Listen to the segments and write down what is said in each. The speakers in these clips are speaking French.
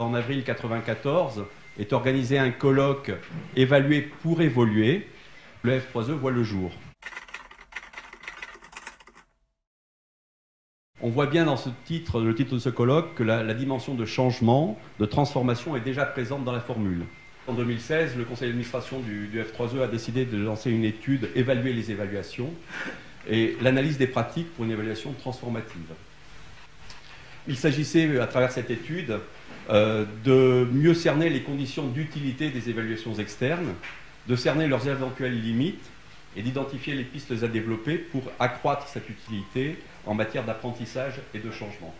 En avril 1994 est organisé un colloque Évaluer pour évoluer. Le F3E voit le jour. On voit bien dans ce titre, le titre de ce colloque, que la dimension de changement, de transformation est déjà présente dans la formule. En 2016, le conseil d'administration du F3E a décidé de lancer une étude Évaluer les évaluations et l'analyse des pratiques pour une évaluation transformative. Il s'agissait, à travers cette étude, de mieux cerner les conditions d'utilité des évaluations externes, de cerner leurs éventuelles limites et d'identifier les pistes à développer pour accroître cette utilité en matière d'apprentissage et de changement.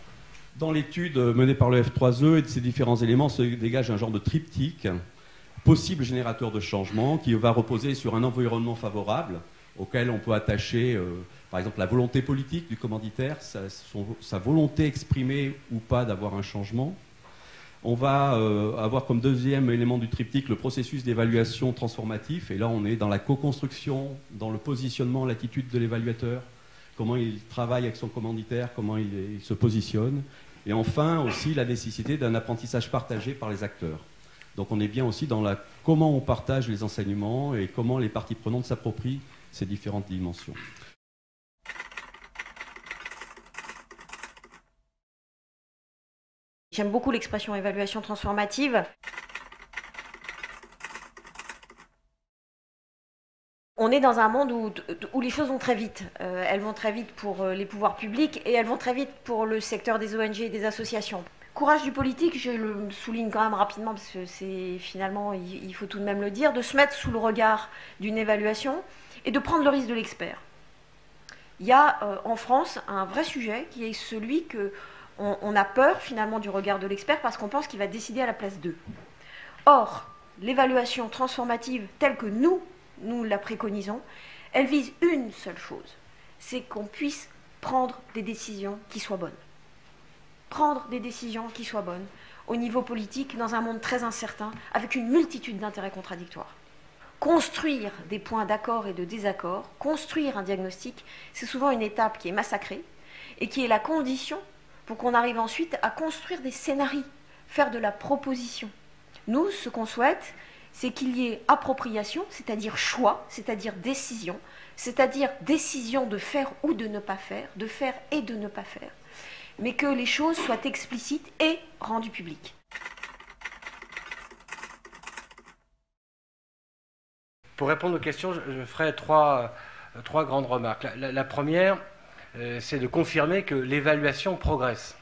Dans l'étude menée par le F3E et de ces différents éléments se dégage un genre de triptyque, possible générateur de changement, qui va reposer sur un environnement favorable auquel on peut attacher, par exemple, la volonté politique du commanditaire, sa volonté exprimée ou pas d'avoir un changement. On va avoir comme deuxième élément du triptyque le processus d'évaluation transformatif. Et là, on est dans la co-construction, dans le positionnement, l'attitude de l'évaluateur, comment il travaille avec son commanditaire, comment il se positionne. Et enfin, aussi, la nécessité d'un apprentissage partagé par les acteurs. Donc on est bien aussi dans comment on partage les enseignements et comment les parties prenantes s'approprient ces différentes dimensions. J'aime beaucoup l'expression évaluation transformative. On est dans un monde où les choses vont très vite. Elles vont très vite pour les pouvoirs publics et elles vont très vite pour le secteur des ONG et des associations. Courage du politique, je le souligne quand même rapidement parce que c'est finalement, il faut tout de même le dire, de se mettre sous le regard d'une évaluation et de prendre le risque de l'expert. Il y a en France un vrai sujet qui est celui que on a peur finalement du regard de l'expert parce qu'on pense qu'il va décider à la place d'eux. Or, l'évaluation transformative telle que nous la préconisons, elle vise une seule chose, c'est qu'on puisse prendre des décisions qui soient bonnes. Prendre des décisions qui soient bonnes au niveau politique dans un monde très incertain avec une multitude d'intérêts contradictoires. Construire des points d'accord et de désaccord, construire un diagnostic, c'est souvent une étape qui est massacrée et qui est la condition pour qu'on arrive ensuite à construire des scénarios, faire de la proposition. Nous, ce qu'on souhaite, c'est qu'il y ait appropriation, c'est-à-dire choix, c'est-à-dire décision de faire ou de ne pas faire, de faire et de ne pas faire, mais que les choses soient explicites et rendues publiques. Pour répondre aux questions, je ferai trois grandes remarques. La première, c'est de confirmer que l'évaluation progresse.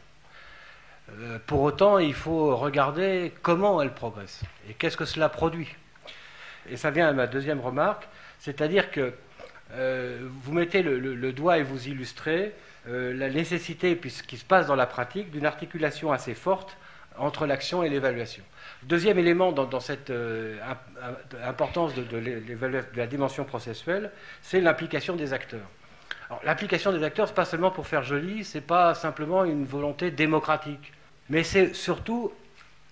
Pour autant, il faut regarder comment elle progresse et qu'est-ce que cela produit. Et ça vient à ma deuxième remarque, c'est-à-dire que vous mettez le doigt et vous illustrez la nécessité, puis ce qui se passe dans la pratique, d'une articulation assez forte entre l'action et l'évaluation. Deuxième élément dans cette importance de la dimension processuelle, c'est l'implication des acteurs. L'implication des acteurs, ce n'est pas seulement pour faire joli, ce n'est pas simplement une volonté démocratique, mais c'est surtout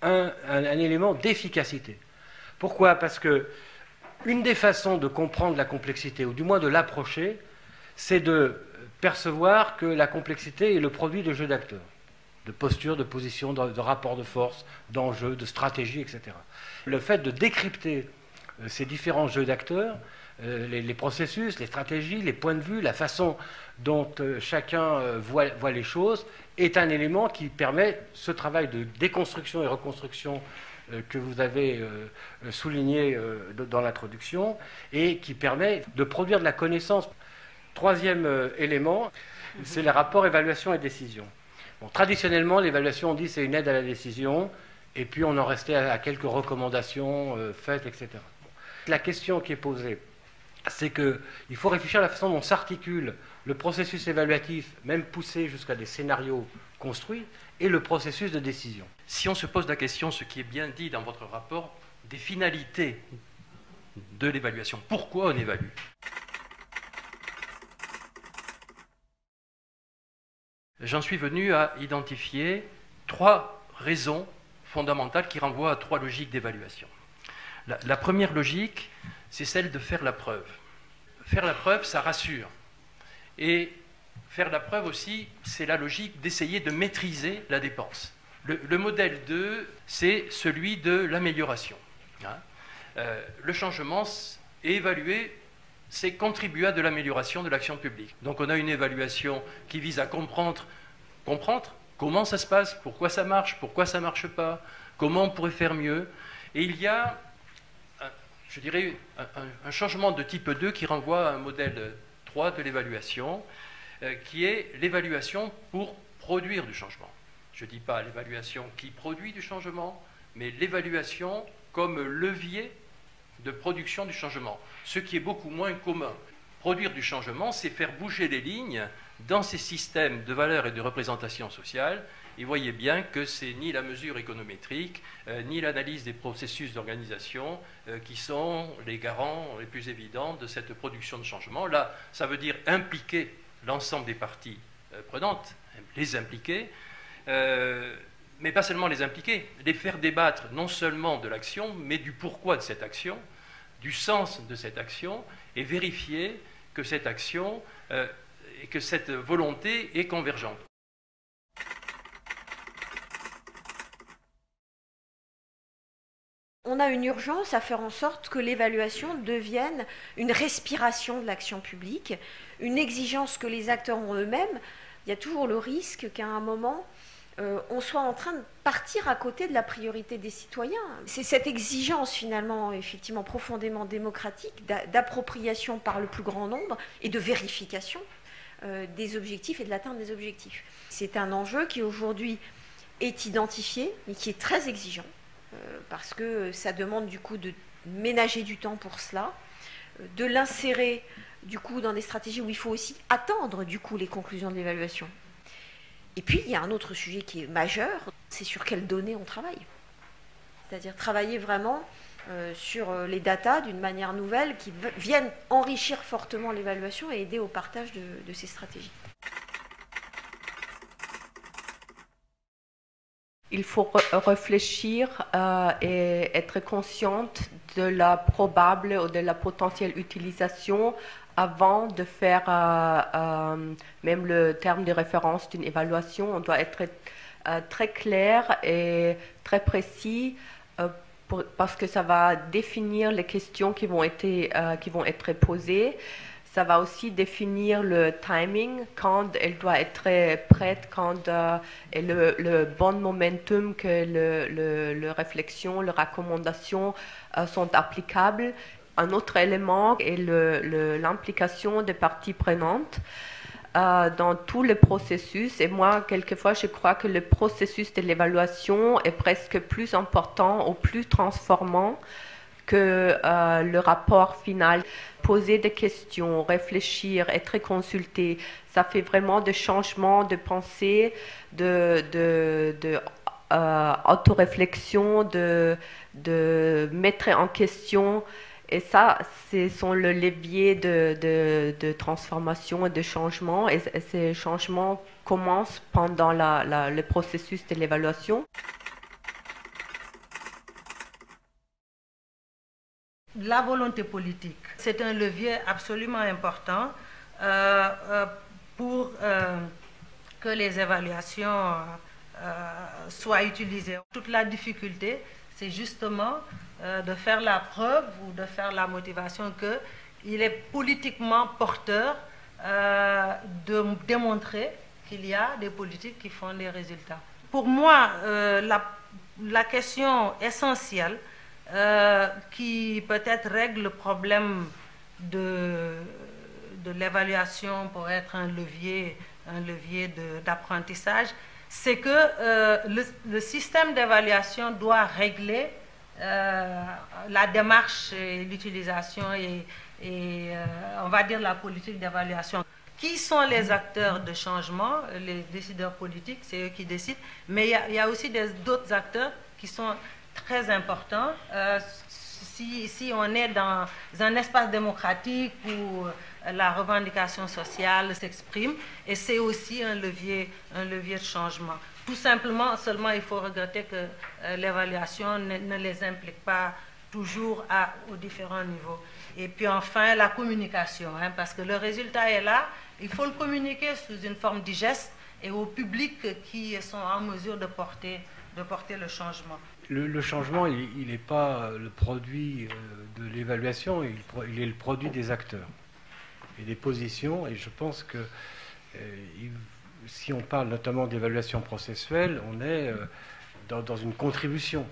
un élément d'efficacité. Pourquoi ? Parce que une des façons de comprendre la complexité, ou du moins de l'approcher, c'est de percevoir que la complexité est le produit de jeux d'acteurs, de postures, de positions, de rapports de force, d'enjeux, de stratégies, etc. Le fait de décrypter ces différents jeux d'acteurs, les processus, les stratégies, les points de vue, la façon dont chacun voit les choses, est un élément qui permet ce travail de déconstruction et reconstruction que vous avez souligné dans l'introduction, et qui permet de produire de la connaissance. Troisième élément, c'est les rapports évaluation et décision. Bon, traditionnellement, l'évaluation, on dit, c'est une aide à la décision, et puis on en restait à quelques recommandations faites, etc. Bon. La question qui est posée, c'est qu'il faut réfléchir à la façon dont s'articule le processus évaluatif, même poussé jusqu'à des scénarios construits, et le processus de décision. Si on se pose la question, ce qui est bien dit dans votre rapport, des finalités de l'évaluation, pourquoi on évalue ? J'en suis venu à identifier 3 raisons fondamentales qui renvoient à 3 logiques d'évaluation. La première logique, c'est celle de faire la preuve. Faire la preuve, ça rassure. Et faire la preuve aussi, c'est la logique d'essayer de maîtriser la dépense. Le modèle 2, c'est celui de l'amélioration. Le changement est évalué, c'est contribuer à de l'amélioration de l'action publique. Donc on a une évaluation qui vise à comprendre comment ça se passe, pourquoi ça marche pas, comment on pourrait faire mieux. Et il y a, je dirais, un changement de type 2 qui renvoie à un modèle 3 de l'évaluation, qui est l'évaluation pour produire du changement. Je ne dis pas l'évaluation qui produit du changement, mais l'évaluation comme levier de production du changement, ce qui est beaucoup moins commun. Produire du changement, c'est faire bouger les lignes dans ces systèmes de valeurs et de représentation sociale. Et voyez bien que c'est ni la mesure économétrique, ni l'analyse des processus d'organisation qui sont les garants les plus évidents de cette production de changement. Là, ça veut dire impliquer l'ensemble des parties prenantes, les impliquer, mais pas seulement les impliquer, les faire débattre non seulement de l'action, mais du pourquoi de cette action, du sens de cette action, et vérifier que cette action et que cette volonté est convergente. On a une urgence à faire en sorte que l'évaluation devienne une respiration de l'action publique, une exigence que les acteurs ont eux-mêmes. Il y a toujours le risque qu'à un moment, on soit en train de partir à côté de la priorité des citoyens. C'est cette exigence finalement, effectivement, profondément démocratique, d'appropriation par le plus grand nombre et de vérification des objectifs et de l'atteinte des objectifs. C'est un enjeu qui aujourd'hui est identifié, mais qui est très exigeant, parce que ça demande du coup de ménager du temps pour cela, de l'insérer du coup dans des stratégies où il faut aussi attendre du coup les conclusions de l'évaluation. Et puis il y a un autre sujet qui est majeur, c'est sur quelles données on travaille. C'est-à-dire travailler vraiment sur les datas d'une manière nouvelle qui viennent enrichir fortement l'évaluation et aider au partage de ces stratégies. Il faut réfléchir et être consciente de la probable ou de la potentielle utilisation avant de faire même le terme de référence d'une évaluation. On doit être très clair et très précis parce que ça va définir les questions qui vont être posées. Ça va aussi définir le timing, quand elle doit être prête, quand et le bon momentum que le réflexion, les recommandations sont applicables. Un autre élément est l'implication des parties prenantes dans tout le processus. Et moi, quelquefois, je crois que le processus de l'évaluation est presque plus important ou plus transformant que le rapport final. Poser des questions, réfléchir, être consulté, ça fait vraiment des changements de pensée, auto-réflexion, de mettre en question. Et ça, ce sont le levier de transformation et de changement. Et ces changements commencent pendant le processus de l'évaluation. La volonté politique, c'est un levier absolument important pour que les évaluations soient utilisées. Toute la difficulté, c'est justement de faire la preuve ou de faire la motivation qu'il est politiquement porteur de démontrer qu'il y a des politiques qui font des résultats. Pour moi, la question essentielle qui peut-être règle le problème de l'évaluation pour être un levier d'apprentissage, c'est que le système d'évaluation doit régler la démarche et l'utilisation et on va dire la politique d'évaluation. Qui sont les acteurs de changement? Les décideurs politiques, c'est eux qui décident, mais il y a aussi d'autres acteurs qui sont très important. Si on est dans un espace démocratique où la revendication sociale s'exprime, et c'est aussi un levier de changement. Tout simplement, seulement il faut regretter que l'évaluation ne les implique pas toujours aux différents niveaux. Et puis enfin, la communication, parce que le résultat est là, il faut le communiquer sous une forme digeste et au public qui sont en mesure de porter le changement. Le changement, il n'est pas le produit de l'évaluation, il est le produit des acteurs et des positions. Et je pense que si on parle notamment d'évaluation processuelle, on est dans une contribution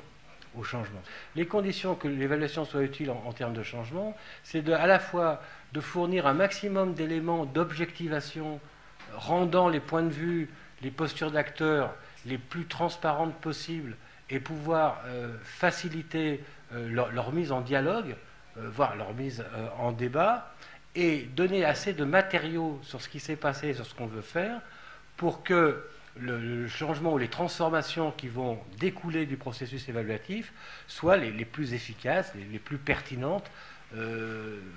au changement. Les conditions que l'évaluation soit utile en termes de changement, c'est à la fois de fournir un maximum d'éléments d'objectivation rendant les points de vue, les postures d'acteurs les plus transparentes possibles et pouvoir faciliter leur mise en dialogue, voire leur mise en débat, et donner assez de matériaux sur ce qui s'est passé, sur ce qu'on veut faire, pour que le changement ou les transformations qui vont découler du processus évaluatif soient les plus efficaces, les plus pertinentes,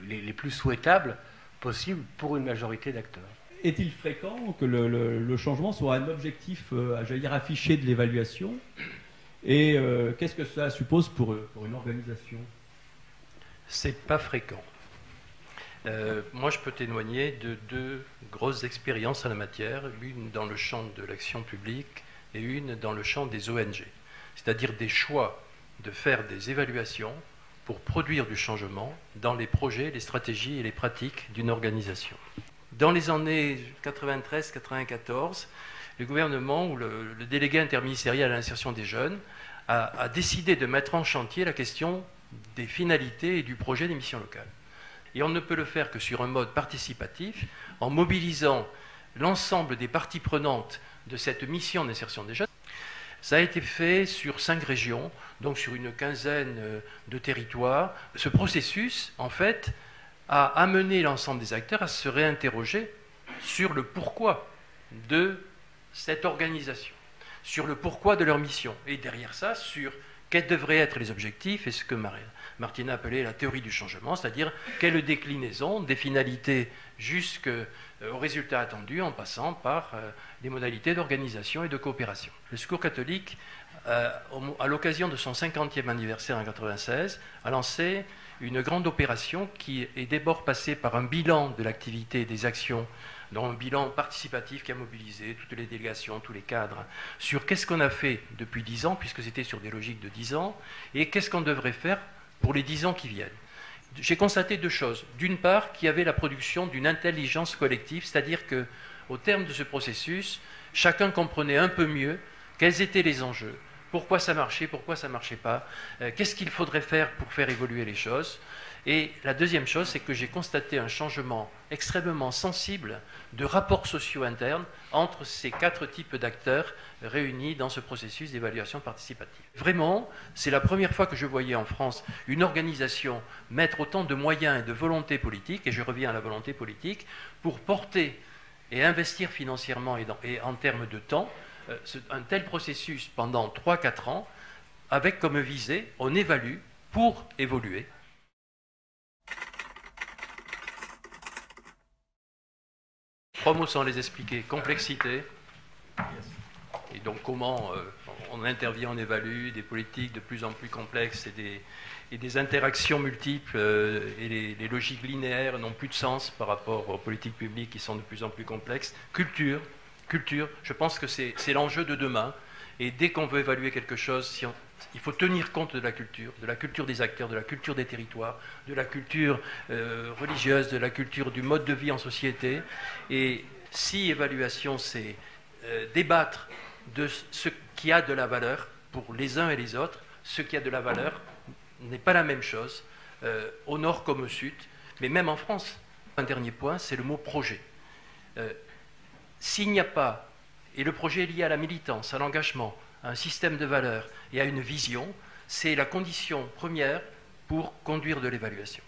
les plus souhaitables possibles pour une majorité d'acteurs. Est-il fréquent que le changement soit un objectif, j'allais dire, affiché de l'évaluation? Et qu'est-ce que cela suppose pour une organisation? C'est pas fréquent. Moi, je peux témoigner de 2 grosses expériences en la matière, une dans le champ de l'action publique et une dans le champ des ONG. C'est-à-dire des choix de faire des évaluations pour produire du changement dans les projets, les stratégies et les pratiques d'une organisation. Dans les années 93-94, le gouvernement ou le délégué interministériel à l'insertion des jeunes a décidé de mettre en chantier la question des finalités et du projet des missions locales. Et on ne peut le faire que sur un mode participatif, en mobilisant l'ensemble des parties prenantes de cette mission d'insertion des jeunes. Ça a été fait sur 5 régions, donc sur une quinzaine de territoires. Ce processus, en fait, a amené l'ensemble des acteurs à se réinterroger sur le pourquoi de cette organisation, sur le pourquoi de leur mission, et derrière ça, sur quels devraient être les objectifs et ce que Martina appelait la théorie du changement, c'est-à-dire quelle déclinaison des finalités jusqu'au résultat attendu en passant par les modalités d'organisation et de coopération. Le Secours catholique, à l'occasion de son 50e anniversaire en 1996, a lancé une grande opération qui est d'abord passée par un bilan de l'activité et des actions, dont un bilan participatif qui a mobilisé toutes les délégations, tous les cadres, sur qu'est-ce qu'on a fait depuis 10 ans, puisque c'était sur des logiques de 10 ans, et qu'est-ce qu'on devrait faire pour les 10 ans qui viennent. J'ai constaté 2 choses. D'une part, qu'il y avait la production d'une intelligence collective, c'est-à-dire qu'au terme de ce processus, chacun comprenait un peu mieux quels étaient les enjeux, pourquoi ça marchait pas, qu'est-ce qu'il faudrait faire pour faire évoluer les choses. Et la deuxième chose, c'est que j'ai constaté un changement extrêmement sensible de rapports sociaux internes entre ces 4 types d'acteurs réunis dans ce processus d'évaluation participative. Vraiment, c'est la première fois que je voyais en France une organisation mettre autant de moyens et de volonté politique, et je reviens à la volonté politique, pour porter et investir financièrement et en termes de temps un tel processus pendant 3-4 ans, avec comme visée, on évalue pour évoluer. Trois mots sans les expliquer. Complexité. Et donc comment on intervient, on évalue des politiques de plus en plus complexes et des interactions multiples et les logiques linéaires n'ont plus de sens par rapport aux politiques publiques qui sont de plus en plus complexes. Culture, je pense que c'est l'enjeu de demain. Et dès qu'on veut évaluer quelque chose, il faut tenir compte de la culture des acteurs, de la culture des territoires, de la culture religieuse, de la culture du mode de vie en société. Et si évaluation, c'est débattre de ce qui a de la valeur pour les uns et les autres, ce qui a de la valeur n'est pas la même chose, au nord comme au sud, mais même en France. Un dernier point, c'est le mot projet. S'il n'y a pas, et le projet est lié à la militance, à l'engagement, à un système de valeurs et à une vision, c'est la condition première pour conduire de l'évaluation.